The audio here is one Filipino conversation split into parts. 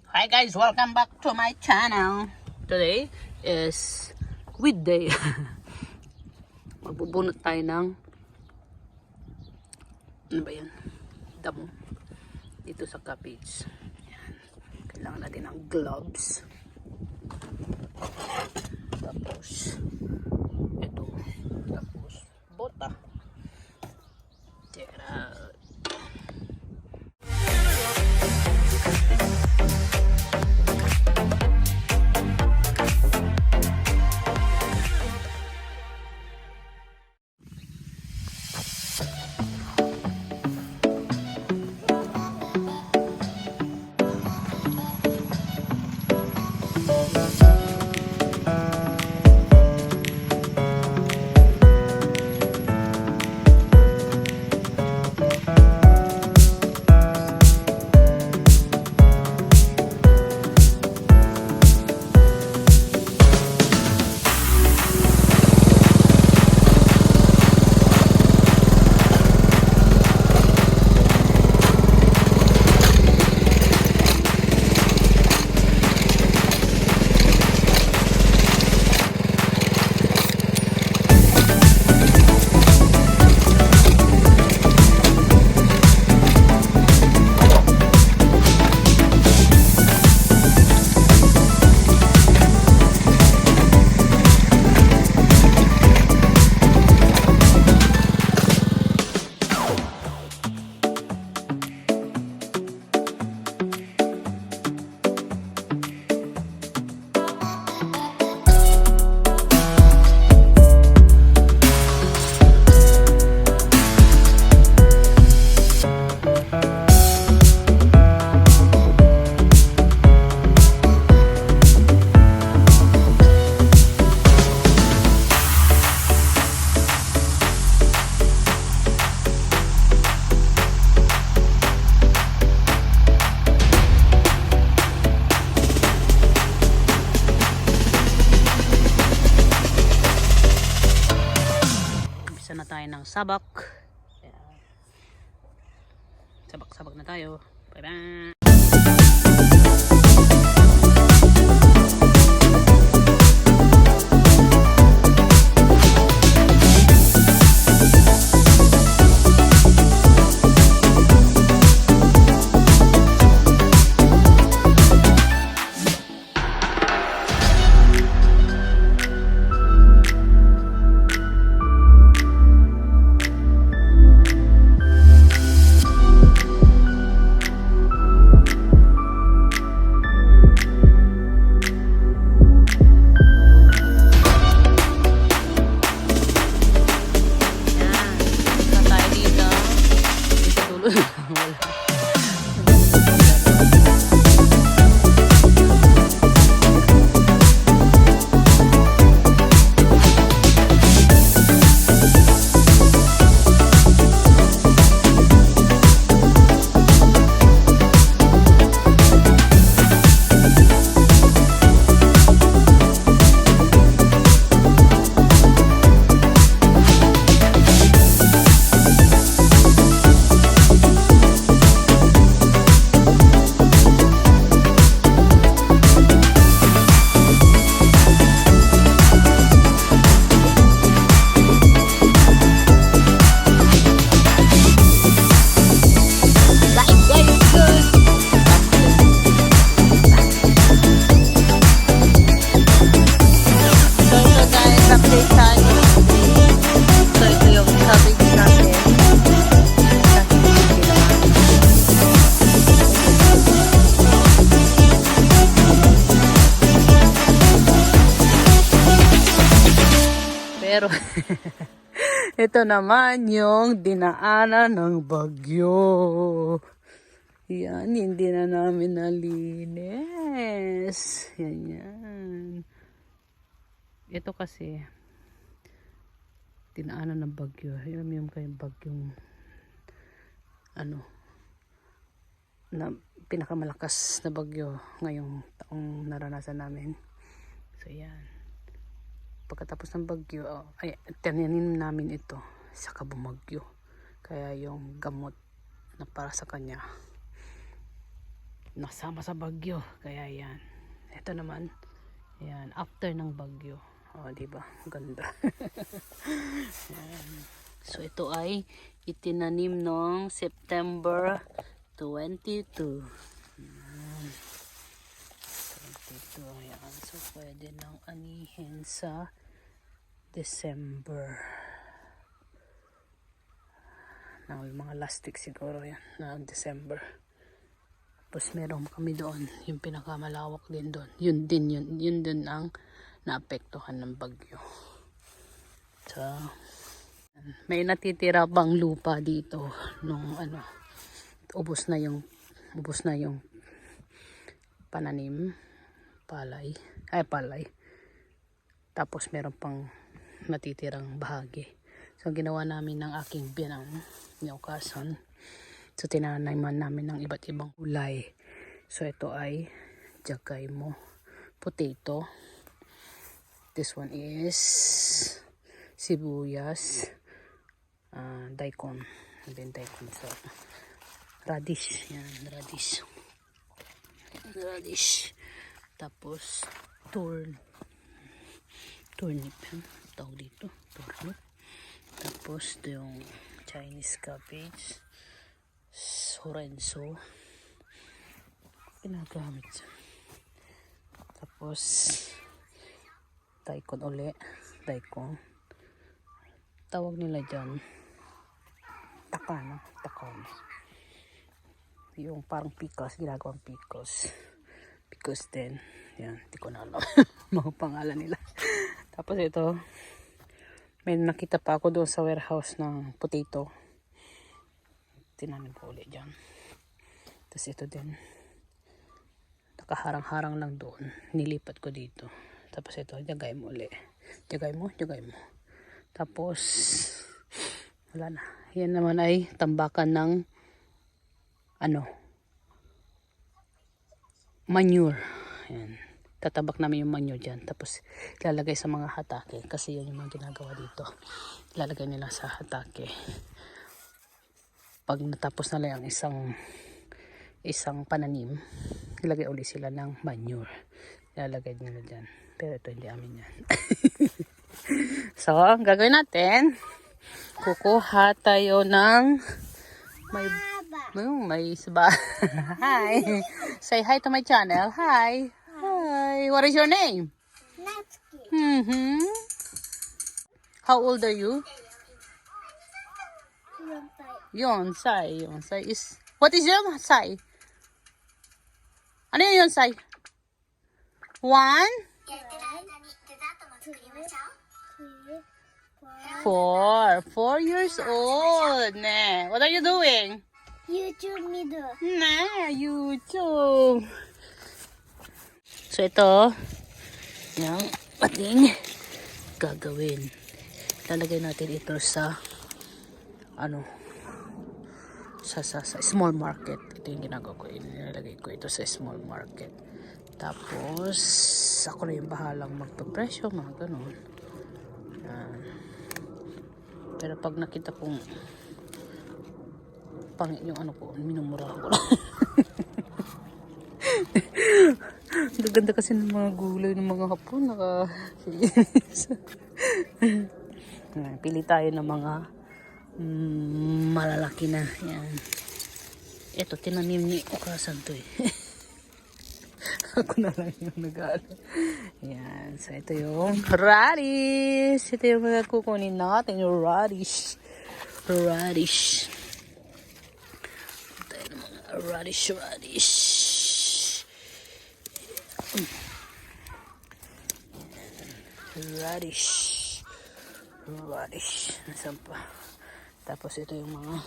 Hi guys, welcome back to my channel. Today is weekday. Magbubunot tayo ng ano ba yan? Damo. Dito sa cabbage. Yan. Kailangan natin ng gloves. Tapos ito. Tapos bota. Check it out. Na tayo ng sabak. Sabak-sabak na tayo. Bye-bye. Pero ito naman yung dinaanan ng bagyo. Yan, hindi na namin nalinis. Yan. Ito kasi dinaanan ng bagyo. Alam yung kayong bagyong na pinakamalakas na bagyo ngayong taong naranasan namin. So yan. Pagkatapos ng bagyo, tinanim namin ito, saka bumagyo. Kaya yung gamot na para sa kanya, nasama sa bagyo. Kaya yan. Ito naman, yan, after ng bagyo. O, diba? Ganda. Yan. So, ito ay itinanim noong September 22. Yan. 22. Yan. So, pwede nang anihin sa December. Ng mga last week siguro yan. Na December. Tapos meron kami doon. Yung pinakamalawak din doon. Yun din ang naapektuhan ng bagyo. So, may natitira pang lupa dito nung ano, ubos na yung pananim, palay. Tapos meron pang natitirang bahagi. So ginawa namin ng aking biyanang yung kason. So tinaniman namin ng iba't ibang gulay. So ito ay jagaymo, potato. This one is sibuyas, daikon. And then daikon sa radish. Yan, radish. Tapos turnip. Tawag dito, turnip. Tapos ito yung Chinese cabbage, sorenso, ginagamit siya. Tapos daikon uli, daikon. Tawag nila dyan takana. Yung parang pikos, ginagawang pikos din. Yan, di ko na alam mga pangalan nila. Tapos ito, may nakita pa ako doon sa warehouse ng potato. Tinanim ko ulit dyan. Tapos ito din, nakaharang-harang lang doon, nilipat ko dito. Tapos ito, jagay mo ulit. Jagay mo. Tapos wala na. Yan naman ay tambakan ng manure. Yan. Tatabak namin yung manure dyan. Tapos ilalagay sa mga hatake. Kasi yan yung mga ginagawa dito. Ilalagay nila sa hatake. Pag natapos na lang isang pananim, ilagay ulit sila ng manure. Ilalagay nila dyan. Pero ito hindi amin yan. So, ang gagawin natin, kukuha tayo ng may saba. Hi. Say hi to my channel. Hi. What is your name? Natsuki. How old are you? Yonsai. Yonsai is... What is Yonsai? Ano yung Yonsai? 1, 4. 4 years old. Ne. What are you doing? YouTube mido. YouTube. So ito, yung ating gagawin. Lalagay natin ito sa sa small market. Ito yung ginagawa ko. Nilalagay ko ito sa small market. Tapos ako na yung bahalang magpapresyo, mga ganun. Pero pag nakita kong pangit yung ko, minumura ko lang. Gaganda kasi ng mga gulay ng mga hapon. Pili tayo ng mga malalaki na. Yan. Ito, tinanim ni Okasan to eh. Ako na lang yung nag-ano. Yan. So, ito yung radish. Ito yung mga kukunin natin. Yung radish. Radish. Ito yung mga radish. Radish. Nasaan pa? Tapos ito yung mga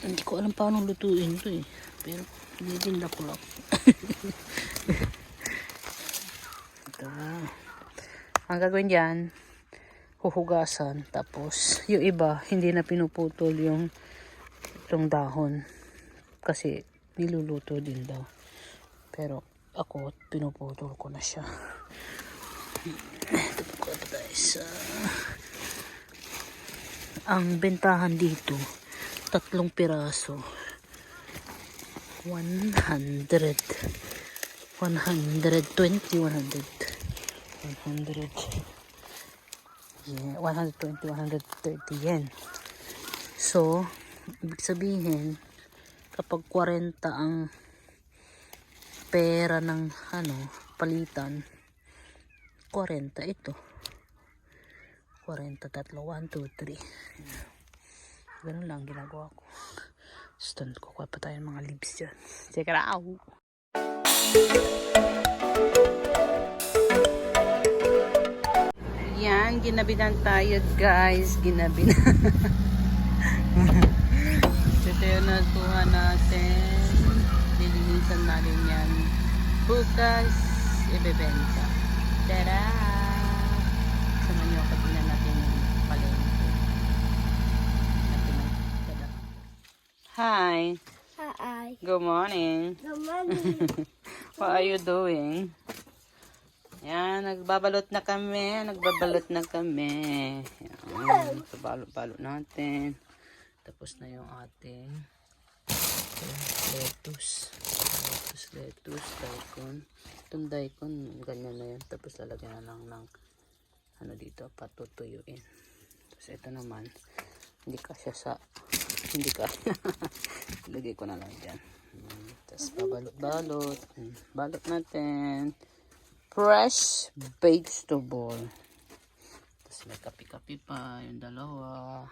hindi ko alam paano lutuin to eh. Pero binitinda ko lang. Ito. Ang gagawin dyan, huhugasan. Tapos yung iba, hindi na pinuputol itong dahon. Kasi niluluto din daw. Pero ako, pinuputol ko na siya. Ito po guys. Ang bentahan dito, 3 piraso. 100. 120, 100. 100. Yeah, 120, 130 yen. So, ibig sabihin, kapag 40 ang pera ng palitan, 40 ito. 40 tatlo, 1, 2, 3. Ganun lang ginagawa ko. Stand ko, kuha pa tayo ng mga leaves dyan. Check it out! Yan, ginabinan tayo guys. Ginabinan. Ito yung nakuha natin. Lilinisan natin yan. Bukas, ibebenta. Tada! Sama nyo, kabinan natin yung palengke. Hi! Hi. Good morning! Good morning. What are you doing? Yan, nagbabalot na kami. Nagbabalot na kami. Yan, balot-balot natin. Tapos na yung ating lettuce. Lettuce, daikon. Itong daikon, ganyan na yan. Tapos lalagyan na lang ng dito, patutuyuin. Tapos ito naman, hindi kasya. Lagay ko na lang dyan. Tapos babalot-balot. Balot natin. Fresh vegetable. Tapos may kapi-kapi pa yung dalawa.